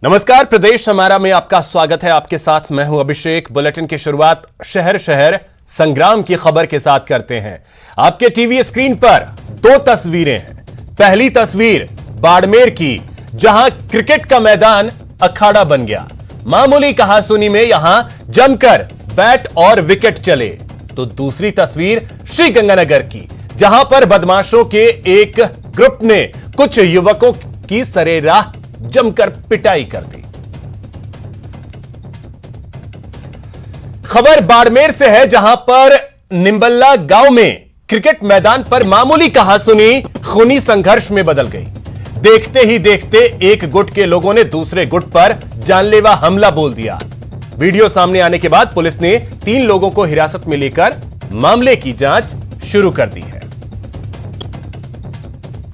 नमस्कार, प्रदेश हमारा में आपका स्वागत है। आपके साथ मैं हूं अभिषेक। बुलेटिन की शुरुआत शहर शहर संग्राम की खबर के साथ करते हैं। आपके टीवी स्क्रीन पर दो तस्वीरें हैं। पहली तस्वीर बाड़मेर की, जहां क्रिकेट का मैदान अखाड़ा बन गया। मामूली कहासुनी में यहां जमकर बैट और विकेट चले। तो दूसरी तस्वीर श्रीगंगानगर की, जहां पर बदमाशों के एक ग्रुप ने कुछ युवकों की सरेराह जमकर पिटाई कर दी। खबर बाड़मेर से है, जहां पर निंबल्ला गांव में क्रिकेट मैदान पर मामूली कहासुनी खूनी संघर्ष में बदल गई। देखते ही देखते एक गुट के लोगों ने दूसरे गुट पर जानलेवा हमला बोल दिया। वीडियो सामने आने के बाद पुलिस ने 3 लोगों को हिरासत में लेकर मामले की जांच शुरू कर दी है।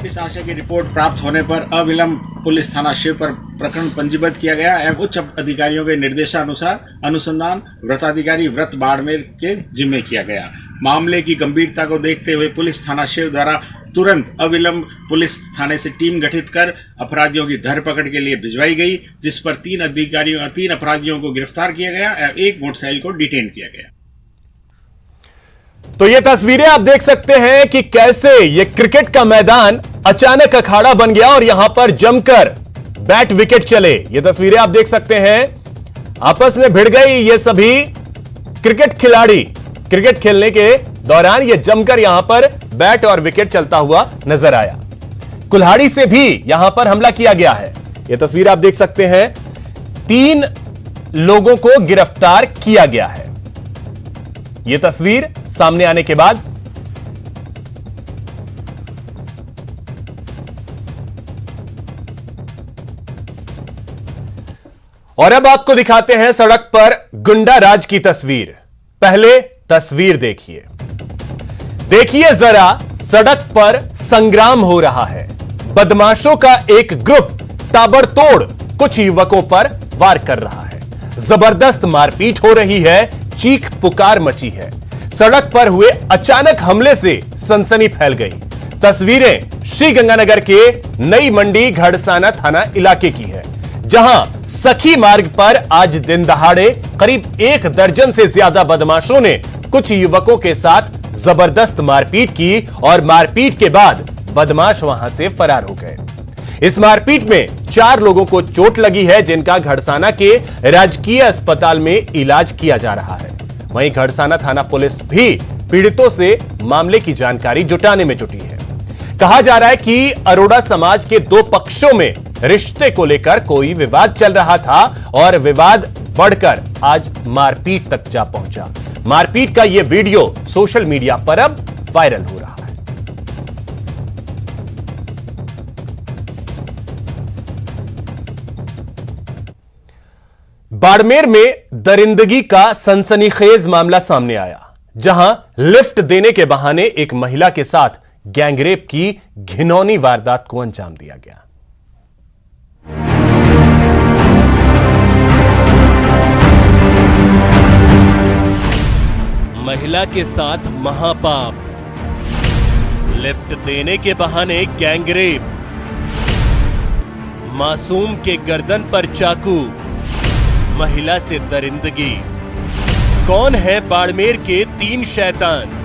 इस आशय की रिपोर्ट प्राप्त होने पर अविलंब पुलिस थाना शिव पर प्रकरण पंजीबद्ध किया गया एवं उच्च अधिकारियों के निर्देशानुसार अनुसंधान व्रताधिकारी व्रत बाड़मेर के जिम्मे किया गया। मामले की गंभीरता को देखते हुए पुलिस थाना शिव द्वारा तुरंत अविलंब पुलिस थाने से टीम गठित कर अपराधियों की धरपकड़ के लिए भिजवाई गई, जिस पर 3 अपराधियों को गिरफ्तार किया गया एवं 1 मोटरसाइकिल को डिटेन किया गया। तो ये तस्वीरें आप देख सकते हैं कि कैसे ये क्रिकेट का मैदान अचानक अखाड़ा बन गया और यहां पर जमकर बैट विकेट चले। ये तस्वीरें आप देख सकते हैं, आपस में भिड़ गई ये सभी क्रिकेट खिलाड़ी। क्रिकेट खेलने के दौरान ये जमकर यहां पर बैट और विकेट चलता हुआ नजर आया। कुल्हाड़ी से भी यहां पर हमला किया गया है। ये तस्वीर आप देख सकते हैं, 3 लोगों को गिरफ्तार किया गया है। यह तस्वीर सामने आने के बाद और अब आपको दिखाते हैं सड़क पर गुंडा राज की तस्वीर। पहले तस्वीर देखिए, देखिए जरा सड़क पर संग्राम हो रहा है। बदमाशों का एक ग्रुप ताबड़तोड़ कुछ युवकों पर वार कर रहा है। जबरदस्त मारपीट हो रही है, चीख पुकार मची है। सड़क पर हुए अचानक हमले से सनसनी फैल गई। तस्वीरें श्रीगंगानगर के नई मंडी घड़साना थाना इलाके की है, जहां सखी मार्ग पर आज दिन दहाड़े करीब 1 दर्जन से ज्यादा बदमाशों ने कुछ युवकों के साथ जबरदस्त मारपीट की और मारपीट के बाद बदमाश वहां से फरार हो गए। इस मारपीट में 4 लोगों को चोट लगी है, जिनका घड़साना के राजकीय अस्पताल में इलाज किया जा रहा है। वहीं घड़साना थाना पुलिस भी पीड़ितों से मामले की जानकारी जुटाने में जुटी है। कहा जा रहा है कि अरोड़ा समाज के 2 पक्षों में रिश्ते को लेकर कोई विवाद चल रहा था और विवाद बढ़कर आज मारपीट तक जा पहुंचा। मारपीट का यह वीडियो सोशल मीडिया पर अब वायरल हो रहा है। बाड़मेर में दरिंदगी का सनसनीखेज मामला सामने आया, जहां लिफ्ट देने के बहाने एक महिला के साथ गैंगरेप की घिनौनी वारदात को अंजाम दिया गया। महिला के साथ महापाप, लिफ्ट देने के बहाने गैंगरेप, मासूम के गर्दन पर चाकू, महिला से दरिंदगी। कौन है बाड़मेर के 3 शैतान?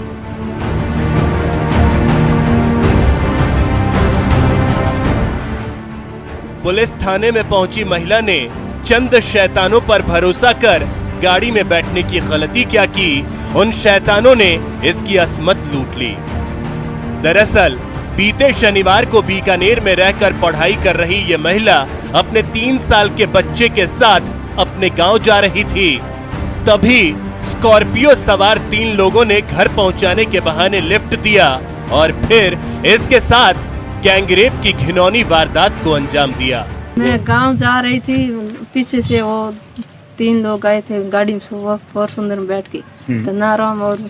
पुलिस थाने में पहुंची महिला ने चंद शैतानों पर भरोसा कर गाड़ी में बैठने की गलती क्या की, उन शैतानों ने इसकी असमत लूट ली। दरअसल बीते शनिवार को बीकानेर में रहकर पढ़ाई कर रही यह महिला अपने 3 साल के बच्चे के साथ अपने गांव जा रही थी। तभी स्कॉर्पियो सवार 3 लोगों ने घर पहुंचाने के बहाने लिफ्ट दिया और फिर इसके साथ गैंगरेप की घिनौनी वारदात को अंजाम दिया। मैं गांव जा रही थी, पीछे से वो 3 लोग आए थे गाड़ी में, वो फॉर्च्यूनर में बैठ के। नाराम और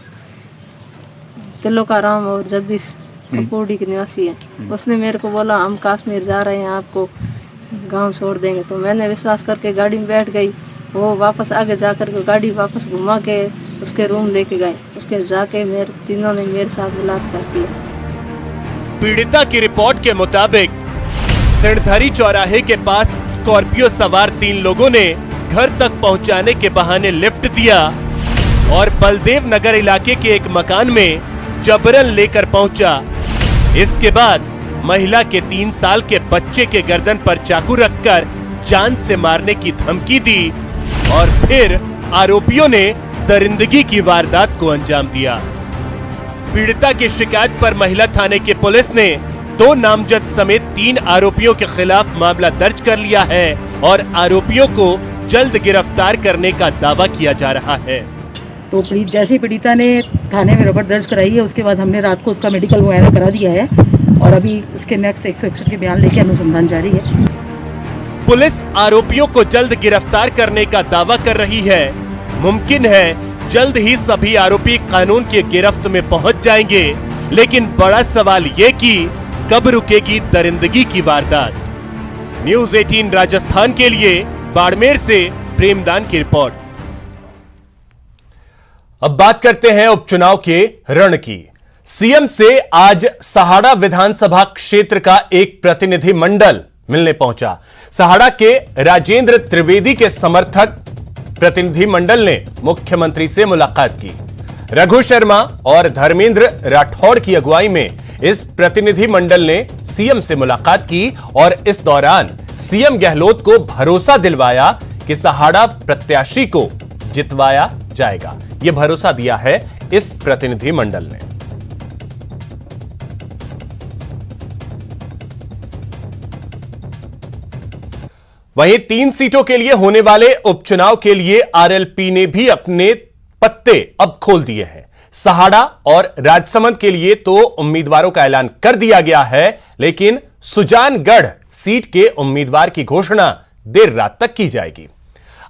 तिलोकाराम और जगदीश कपूड़ी के निवासी है। उसने मेरे को बोला हम कश्मीर जा रहे हैं, आपको गांव छोड़ देंगे। तो मैंने विश्वास करके गाड़ी में बैठ गई। वो वापस आगे जाकर के गाड़ी वापस घुमा के उसके रूम लेके गए। उसके जाके तीनों ने मेरे साथ बलात्कार किया। पीड़िता की रिपोर्ट के मुताबिक सिरधरी चौराहे के पास स्कॉर्पियो सवार 3 लोगों ने घर तक पहुंचाने के बहाने लिफ्ट दिया और बलदेव नगर इलाके के एक मकान में जबरन लेकर पहुंचा। इसके बाद महिला के 3 साल के बच्चे के गर्दन पर चाकू रखकर जान से मारने की धमकी दी और फिर आरोपियों ने दरिंदगी की वारदात को अंजाम दिया। पीड़िता की शिकायत पर महिला थाने की पुलिस ने 2 नामजद समेत 3 आरोपियों के खिलाफ मामला दर्ज कर लिया है और आरोपियों को जल्द गिरफ्तार करने का दावा किया जा रहा है। तो जैसे पीड़िता ने थाने में रिपोर्ट दर्ज कराई है, उसके बाद हमने रात को उसका मेडिकल मुआयना करा दिया है और अभी उसके नेक्स्ट 161 के बयान लेके अनुसंधान जारी है। पुलिस आरोपियों को जल्द गिरफ्तार करने का दावा कर रही है। मुमकिन है जल्द ही सभी आरोपी कानून की गिरफ्त में पहुंच जाएंगे, लेकिन बड़ा सवाल ये कि कब रुकेगी दरिंदगी की वारदात। न्यूज़ 18 राजस्थान के लिए बाड़मेर से प्रेमदान की रिपोर्ट। अब बात करते हैं उपचुनाव के रण की। सीएम से आज सहाड़ा विधानसभा क्षेत्र का एक प्रतिनिधि मंडल मिलने पहुंचा। सहाड़ा के राजेंद्र त्रिवेदी के समर्थक प्रतिनिधि मंडल ने मुख्यमंत्री से मुलाकात की। रघु शर्मा और धर्मेंद्र राठौड़ की अगुवाई में इस प्रतिनिधि मंडल ने सीएम से मुलाकात की और इस दौरान सीएम गहलोत को भरोसा दिलवाया कि सहाड़ा प्रत्याशी को जितवाया जाएगा। यह भरोसा दिया है इस प्रतिनिधि मंडल ने। वहीं 3 सीटों के लिए होने वाले उपचुनाव के लिए आरएलपी ने भी अपने पत्ते अब खोल दिए हैं। सहाड़ा और राजसमंद के लिए तो उम्मीदवारों का ऐलान कर दिया गया है, लेकिन सुजानगढ़ सीट के उम्मीदवार की घोषणा देर रात तक की जाएगी।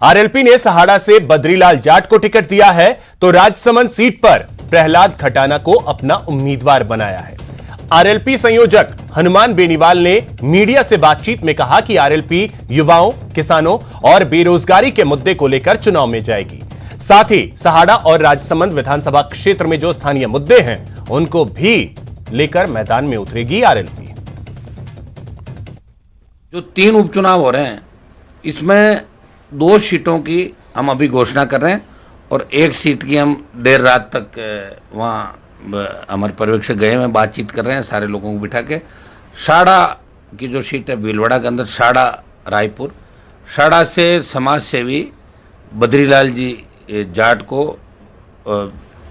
आरएलपी ने सहाड़ा से बद्रीलाल जाट को टिकट दिया है, तो राजसमंद सीट पर प्रहलाद खटाना को अपना उम्मीदवार बनाया है। आरएलपी संयोजक हनुमान बेनीवाल ने मीडिया से बातचीत में कहा कि आरएलपी युवाओं, किसानों और बेरोजगारी के मुद्दे को लेकर चुनाव में जाएगी। साथ ही सहाड़ा और राजसमंद विधानसभा क्षेत्र में जो स्थानीय मुद्दे हैं उनको भी लेकर मैदान में उतरेगी आरएलपी। जो 3 उपचुनाव हो रहे हैं, इसमें 2 सीटों की हम अभी घोषणा कर रहे हैं और 1 सीट की हम देर रात तक वहाँ हमारे पर्यवेक्षक गए हैं, बातचीत कर रहे हैं सारे लोगों को बिठा के। सहाड़ा की जो सीट है भीलवाड़ा के अंदर, सहाड़ा रायपुर, सहाड़ा से समाज सेवी बद्रीलाल जी जाट को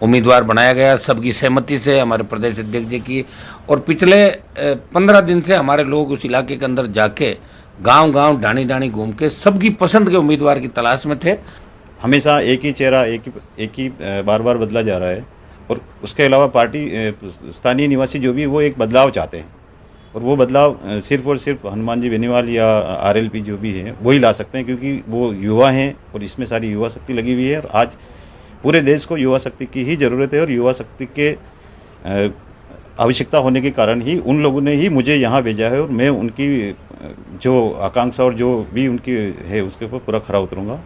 उम्मीदवार बनाया गया, सबकी सहमति से, हमारे प्रदेश अध्यक्ष जी की। और पिछले 15 दिन से हमारे लोग उस इलाके के अंदर जाके गांव-गांव, ढाणी-ढाणी घूम के सबकी पसंद के उम्मीदवार की तलाश में थे। हमेशा एक ही चेहरा एक ही बार-बार बदला जा रहा है और उसके अलावा पार्टी स्थानीय निवासी जो भी वो एक बदलाव चाहते हैं और वो बदलाव सिर्फ और सिर्फ हनुमान जी बेनीवाल या आरएलपी जो भी है वही ला सकते हैं, क्योंकि वो युवा हैं और इसमें सारी युवा शक्ति लगी हुई है। और आज पूरे देश को युवा शक्ति की ही ज़रूरत है और युवा शक्ति के आवश्यकता होने के कारण ही उन लोगों ने ही मुझे यहाँ भेजा है और मैं उनकी जो आकांक्षा और जो भी उनकी है उसके ऊपर पूरा खरा उतरूंगा।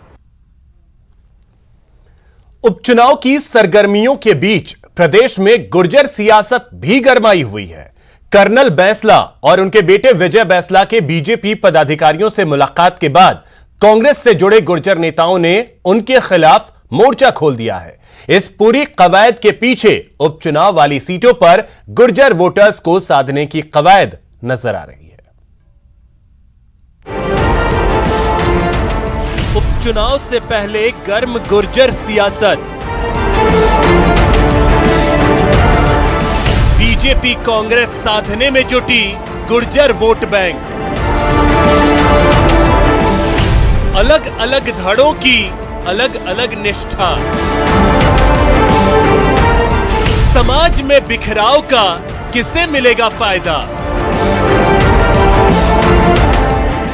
उपचुनाव की सरगर्मियों के बीच प्रदेश में गुर्जर सियासत भी गरमाई हुई है। कर्नल बैंसला और उनके बेटे विजय बैंसला के बीजेपी पदाधिकारियों से मुलाकात के बाद कांग्रेस से जुड़े गुर्जर नेताओं ने उनके खिलाफ मोर्चा खोल दिया है। इस पूरी कवायद के पीछे उपचुनाव वाली सीटों पर गुर्जर वोटर्स को साधने की कवायद नजर आ रही है। उपचुनाव से पहले गर्म गुर्जर सियासत। बीजेपी कांग्रेस साधने में जुटी गुर्जर वोट बैंक। अलग अलग धड़ों की अलग अलग निष्ठा। समाज में बिखराव का किसे मिलेगा फायदा।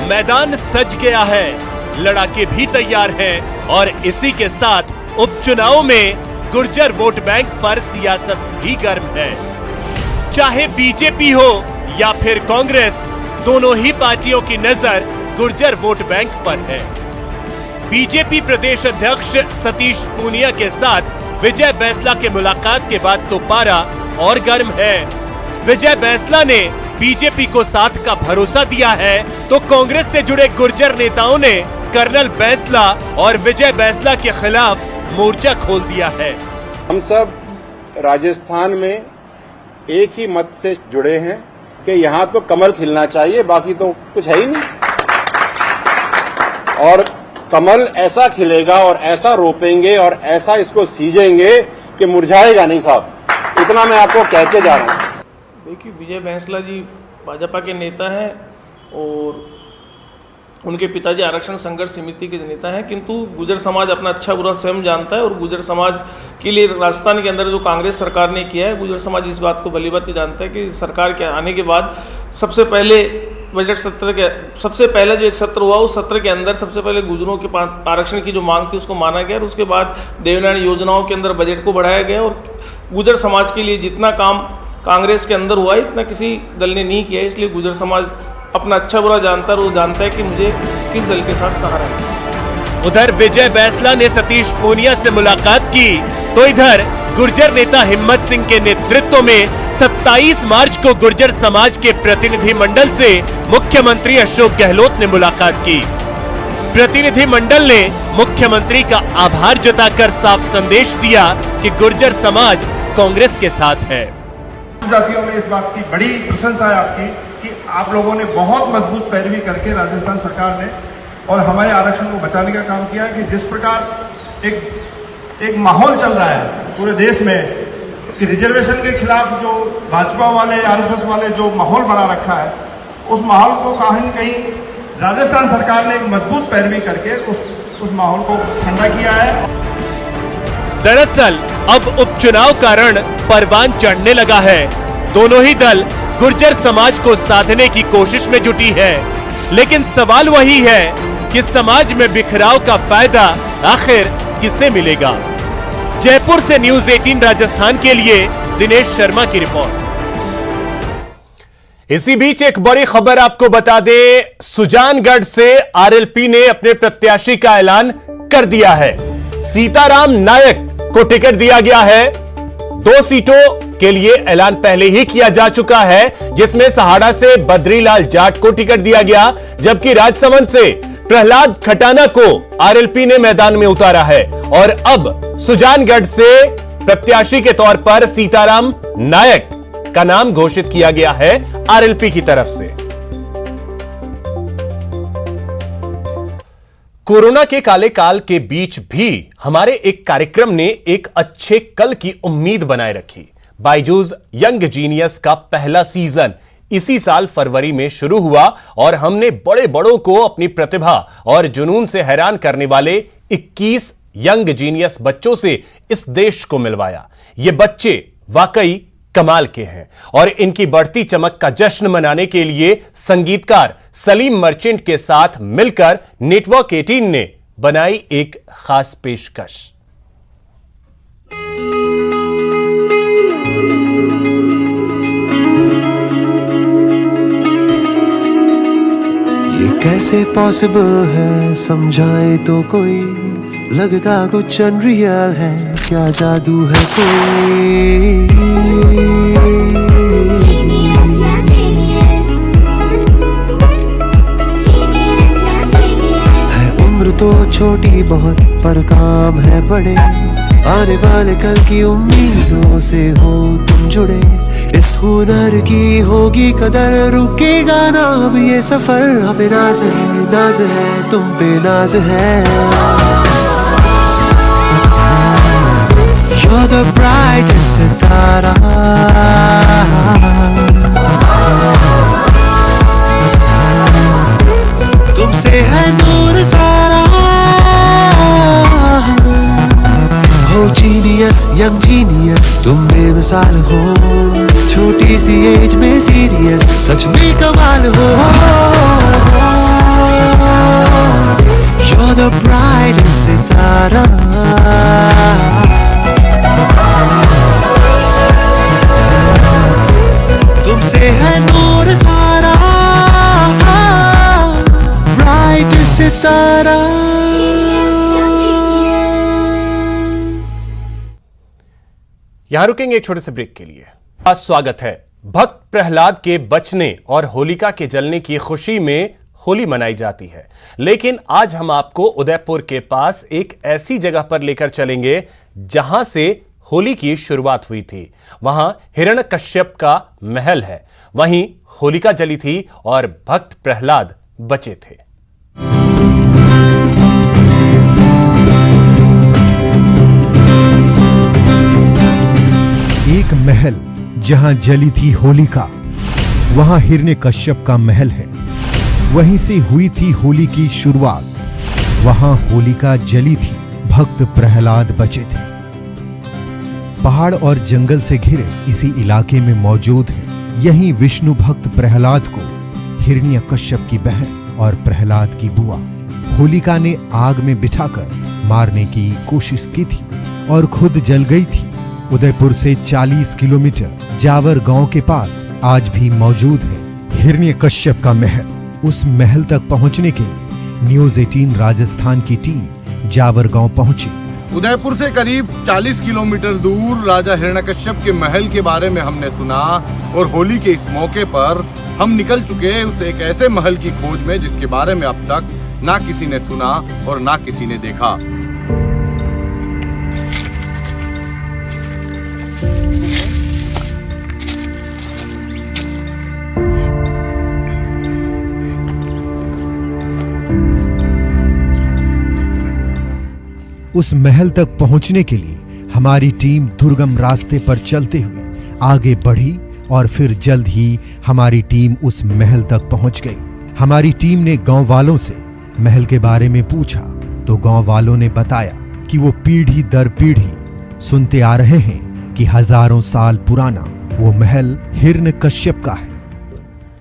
मैदान सज गया है, लड़ाके भी तैयार हैं और इसी के साथ उपचुनाव में गुर्जर वोट बैंक पर सियासत भी गर्म है। चाहे बीजेपी हो या फिर कांग्रेस, दोनों ही पार्टियों की नजर गुर्जर वोट बैंक पर है। बीजेपी प्रदेश अध्यक्ष सतीश पूनिया के साथ विजय बैंसला के मुलाकात के बाद तो पारा और गर्म है। विजय बैंसला ने बीजेपी को साथ का भरोसा दिया है, तो कांग्रेस से जुड़े गुर्जर नेताओं ने कर्नल बैंसला और विजय बैंसला के खिलाफ मोर्चा खोल दिया है। हम सब राजस्थान में एक ही मत से जुड़े हैं कि यहाँ तो कमल खिलना चाहिए, बाकी तो कुछ है ही नहीं। और कमल ऐसा खिलेगा और ऐसा रोपेंगे और ऐसा इसको सींचेंगे कि मुरझाएगा नहीं साहब, इतना मैं आपको कह के जा रहा हूँ। देखिए, विजय बैंसला जी भाजपा के नेता हैं और उनके पिताजी आरक्षण संघर्ष समिति के नेता हैं, किंतु गुर्जर समाज अपना अच्छा बुरा स्वयं जानता है और गुर्जर समाज के लिए राजस्थान के अंदर जो कांग्रेस सरकार ने किया है, गुर्जर समाज इस बात को भलीभांति जानता है कि सरकार के आने के बाद सबसे पहले बजट सत्र के सबसे पहले जो एक सत्र हुआ, उस सत्र के अंदर सबसे पहले गुर्जरों के आरक्षण की जो मांग थी उसको माना गया और उसके बाद देवनारायण योजनाओं के अंदर बजट को बढ़ाया गया और गुर्जर समाज के लिए जितना काम कांग्रेस के अंदर हुआ इतना किसी दल ने नहीं किया। इसलिए गुर्जर समाज अपना अच्छा बुरा जानता है और वो जानता है कि मुझे किस दल के साथ कहाँ रहना है। उधर विजय बैंसला ने सतीश पूनिया से मुलाकात की, तो इधर गुर्जर नेता हिम्मत सिंह के नेतृत्व में 27 मार्च को गुर्जर समाज के प्रतिनिधि मंडल से मुख्यमंत्री अशोक गहलोत ने मुलाकात की। प्रतिनिधि मंडल ने मुख्यमंत्री का आभार जताकर साफ संदेश दिया कि गुर्जर समाज कांग्रेस के साथ है। जातियों में इस बात की बड़ी प्रशंसा है आपकी कि आप लोगों ने बहुत मजबूत पैरवी करके राजस्थान सरकार ने और हमारे आरक्षण को बचाने का काम किया है कि जिस प्रकार एक माहौल चल रहा है पूरे देश में कि रिजर्वेशन के खिलाफ जो भाजपा वाले आरएसएस वाले जो माहौल बना रखा है, उस माहौल को कहीं न कहीं राजस्थान सरकार ने एक मजबूत पैरवी करके उस माहौल को ठंडा किया है। दरअसल अब उपचुनाव कारण परवान चढ़ने लगा है। दोनों ही दल गुर्जर समाज को साधने की कोशिश में जुटी है, लेकिन सवाल वही है कि समाज में बिखराव का फायदा आखिर किसे मिलेगा। जयपुर से न्यूज़ 18 राजस्थान के लिए दिनेश शर्मा की रिपोर्ट। इसी बीच एक बड़ी खबर आपको बता दें, सुजानगढ़ से आरएलपी ने अपने प्रत्याशी का ऐलान कर दिया है। सीताराम नायक को टिकट दिया गया है। 2 सीटों के लिए ऐलान पहले ही किया जा चुका है, जिसमें सहाड़ा से बद्रीलाल जाट को टिकट दिया गया, जबकि राजसमंद से प्रहलाद खटाना को आरएलपी ने मैदान में उतारा है। और अब सुजानगढ़ से प्रत्याशी के तौर पर सीताराम नायक का नाम घोषित किया गया है आरएलपी की तरफ से। कोरोना के काले काल के बीच भी हमारे एक कार्यक्रम ने एक अच्छे कल की उम्मीद बनाए रखी। बायजूस यंग जीनियस का पहला सीजन इसी साल फरवरी में शुरू हुआ और हमने बड़े बड़ों को अपनी प्रतिभा और जुनून से हैरान करने वाले 21 यंग जीनियस बच्चों से इस देश को मिलवाया। ये बच्चे वाकई कमाल के हैं और इनकी बढ़ती चमक का जश्न मनाने के लिए संगीतकार सलीम मर्चेंट के साथ मिलकर नेटवर्क 18 ने बनाई एक खास पेशकश। ये कैसे पॉसिबल है, समझाए तो कोई, लगता कुछ अनरियल है, क्या जादू है कोई। है उम्र तो छोटी बहुत पर काम है बड़े, आने वाले कल की उम्मीदों से हो तुम जुड़े। इस हुनर की होगी कदर, रुकेगा ना अब ये सफर। हमें नाज है तुम पे नाज है। You're the brightest सितारा, तुमसे है नूर सारा। हो जीनियस यंग जीनियस, तुम बेमिसाल हो, छोटी सी एज में सीरियस, सच में कमाल हो। You're the brightest सितारा, तुमसे है नूर सारा, ब्राइट सितारा। यहां रुकेंगे एक छोटे से ब्रेक के लिए। स्वागत है भक्त प्रहलाद के बचने और होलिका के जलने की खुशी में होली मनाई जाती है, लेकिन आज हम आपको उदयपुर के पास एक ऐसी जगह पर लेकर चलेंगे जहां से होली की शुरुआत हुई थी। वहां हिरण्यकश्यप का महल है, वहीं होलिका जली थी और भक्त प्रहलाद बचे थे। एक महल जहां जली थी होलिका, वहां हिरण्यकश्यप का महल है। वहीं से हुई थी होली की शुरुआत। वहां होलिका जली थी, भक्त प्रहलाद बचे थे। पहाड़ और जंगल से घिरे इसी इलाके में मौजूद है यहीं विष्णु भक्त प्रहलाद को हिरण्यकश्यप की बहन और प्रहलाद की बुआ होलिका ने आग में बिठाकर मारने की कोशिश की थी और खुद जल गई थी। उदयपुर से 40 किलोमीटर जावर गांव के पास आज भी मौजूद है हिरण्यकश्यप का महल। उस महल तक पहुंचने के लिए न्यूज़ 18 राजस्थान की टीम जावर गांव पहुंची। उदयपुर से करीब 40 किलोमीटर दूर राजा हिरण्यकश्यप के महल के बारे में हमने सुना और होली के इस मौके पर हम निकल चुके उस एक ऐसे महल की खोज में जिसके बारे में अब तक ना किसी ने सुना और ना किसी ने देखा। उस महल तक पहुंचने के लिए हमारी टीम दुर्गम रास्ते पर चलते हुए आगे बढ़ी और फिर जल्द ही हमारी टीम उस महल तक पहुंच गई। हमारी टीम ने गांव वालों से महल के बारे में पूछा तो गांव वालों ने बताया कि वो पीढ़ी दर पीढ़ी सुनते आ रहे हैं कि हजारों साल पुराना वो महल हिरण्यकश्यप का है।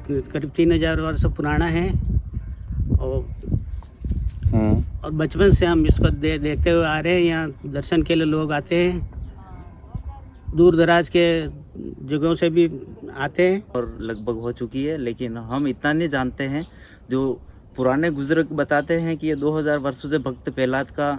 करीब 3000 वर्ष पुराना है और बचपन से हम इसको देखते हुए आ रहे हैं। यहाँ दर्शन के लिए लोग आते हैं, दूर दराज के जगहों से भी आते हैं। और लगभग हो चुकी है, लेकिन हम इतना नहीं जानते हैं। जो पुराने बुजुर्ग बताते हैं कि ये 2000 वर्षों से भक्त प्रहलाद का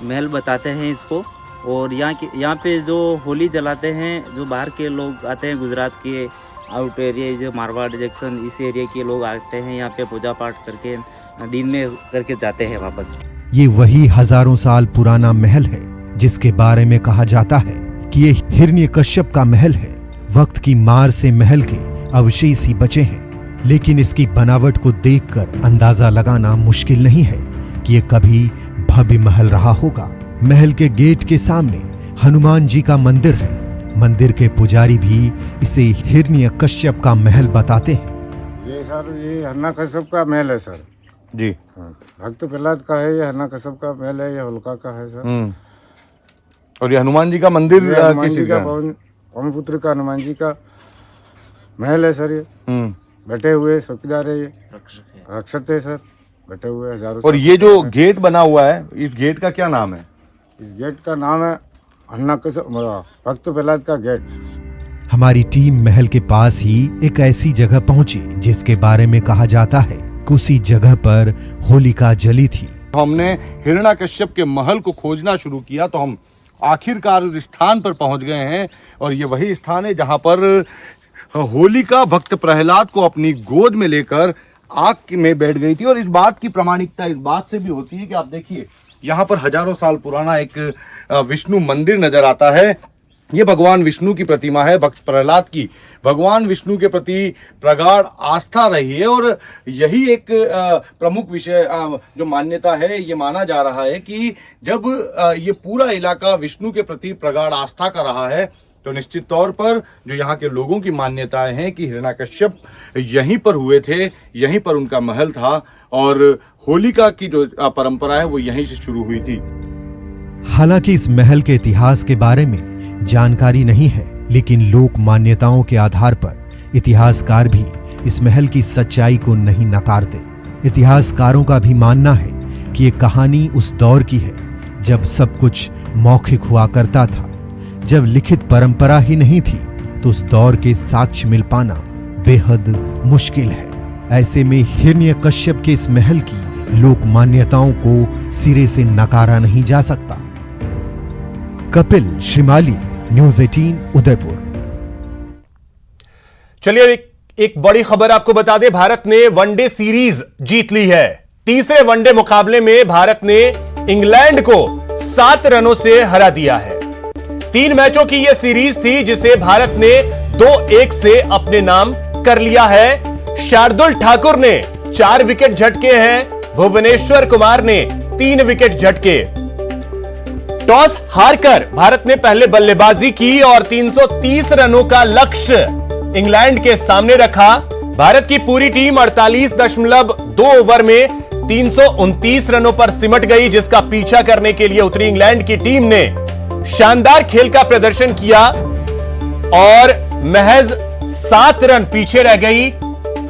महल बताते हैं इसको। और यहाँ पे जो होली जलाते हैं, जो बाहर के लोग आते हैं, गुजरात के आउट एरिया, जो मारवाड़ जंक्शन इस एरिया के लोग आते हैं, यहाँ पे पूजा पाठ करके दिन में करके जाते हैं वापस। ये वही हजारों साल पुराना महल है जिसके बारे में कहा जाता है कि ये हिरण्यकश्यप का महल है। वक्त की मार से महल के अवशेष ही बचे हैं, लेकिन इसकी बनावट को देखकर अंदाजा लगाना मुश्किल नहीं है कि ये कभी भव्य महल रहा होगा। महल के गेट के सामने हनुमान जी का मंदिर है। मंदिर के पुजारी भी इसे हिरण्यकश्यप का महल बताते हैं। ये हिरण्यकश्यप का महल है सर जी। भक्त प्रहलाद का है, ये हिरण्यकश्यप का महल है, ये होलिका का है सर। और ये हनुमान जी का मंदिर किस चीज का? पवन पुत्र का हनुमान जी का महल है सर। ये बैठे हुए चौकीदार है, ये रक्षक है सर, बैठे हुए हजारों। और ये जो गेट बना हुआ है, इस गेट का क्या नाम है? इस गेट का नाम है भक्त प्रहलाद का गेट। हमारी टीम महल के पास ही एक ऐसी जगह पहुंची जिसके बारे में कहा जाता है कि उसी जगह पर होलिका जली थी। हमने हिरण्यकश्यप के महल को खोजना शुरू किया तो हम आखिरकार उस स्थान पर पहुंच गए हैं। और ये वही स्थान है जहां पर होलिका भक्त प्रहलाद को अपनी गोद में लेकर आग में बैठ गई थी। और इस बात की प्रामाणिकता इस बात से भी होती है कि आप देखिए, यहाँ पर हजारों साल पुराना एक विष्णु मंदिर नजर आता है। ये भगवान विष्णु की प्रतिमा है। भक्त प्रहलाद की भगवान विष्णु के प्रति प्रगाढ़ आस्था रही है और यही एक प्रमुख विषय जो मान्यता है, ये माना जा रहा है कि जब ये पूरा इलाका विष्णु के प्रति प्रगाढ़ आस्था का रहा है तो निश्चित तौर पर जो यहाँ के लोगों की मान्यताएं हैं कि हिरण्यकश्यप यहीं पर हुए थे, यहीं पर उनका महल था और होलिका की जो परंपरा है वो यहीं से शुरू हुई थी। हालांकि इस महल के इतिहास के बारे में जानकारी नहीं है, लेकिन लोक मान्यताओं के आधार पर इतिहासकार भी इस महल की सच्चाई को नहीं नकारते। इतिहासकारों का भी मानना है कि ये कहानी उस दौर की है जब सब कुछ मौखिक हुआ करता था। जब लिखित परंपरा ही नहीं थी तो उस दौर के साक्ष्य मिल पाना बेहद मुश्किल है। ऐसे में हिरण्यकश्यप के इस महल की लोक मान्यताओं को सिरे से नकारा नहीं जा सकता। कपिल श्रीमाली, न्यूज़ 18 उदयपुर। चलिए एक बड़ी खबर आपको बता दें, भारत ने वनडे सीरीज जीत ली है। तीसरे वनडे मुकाबले में भारत ने इंग्लैंड को 7 रनों से हरा दिया है। 3 मैचों की यह सीरीज थी जिसे भारत ने 2-1 से अपने नाम कर लिया है। शार्दुल ठाकुर ने 4 विकेट झटके हैं, भुवनेश्वर कुमार ने 3 विकेट झटके। टॉस हारकर भारत ने पहले बल्लेबाजी की और 330 रनों का लक्ष्य इंग्लैंड के सामने रखा। भारत की पूरी टीम 48.2 ओवर में 329 रनों पर सिमट गई, जिसका पीछा करने के लिए उतरी इंग्लैंड की टीम ने शानदार खेल का प्रदर्शन किया और महज 7 रन पीछे रह गई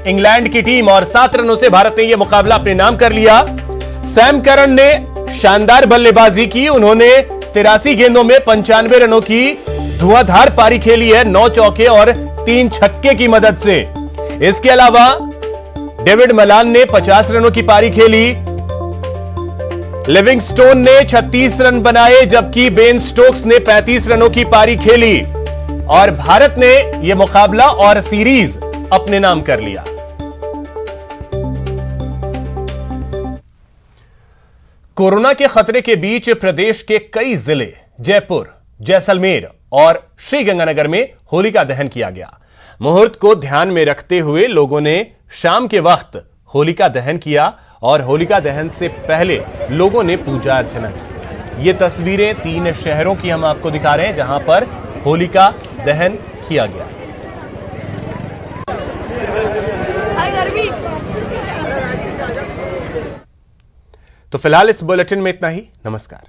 इंग्लैंड की टीम और 7 रनों से भारत ने यह मुकाबला अपने नाम कर लिया। सैम करन ने शानदार बल्लेबाजी की, उन्होंने 83 गेंदों में 95 रनों की धुआंधार पारी खेली है, 9 चौके और 3 छक्के की मदद से। इसके अलावा डेविड मलान ने 50 रनों की पारी खेली, लिविंगस्टोन ने 36 रन बनाए, जबकि बेन स्टोक्स ने 35 रनों की पारी खेली और भारत ने यह मुकाबला और सीरीज अपने नाम कर लिया। कोरोना के खतरे के बीच प्रदेश के कई जिले जयपुर, जैसलमेर और श्रीगंगानगर में होलिका दहन किया गया। मुहूर्त को ध्यान में रखते हुए लोगों ने शाम के वक्त होलिका दहन किया और होलिका दहन से पहले लोगों ने पूजा अर्चना की। ये तस्वीरें 3 शहरों की हम आपको दिखा रहे हैं जहां पर होलिका दहन किया गया। तो फिलहाल इस बुलेटिन में इतना ही। नमस्कार।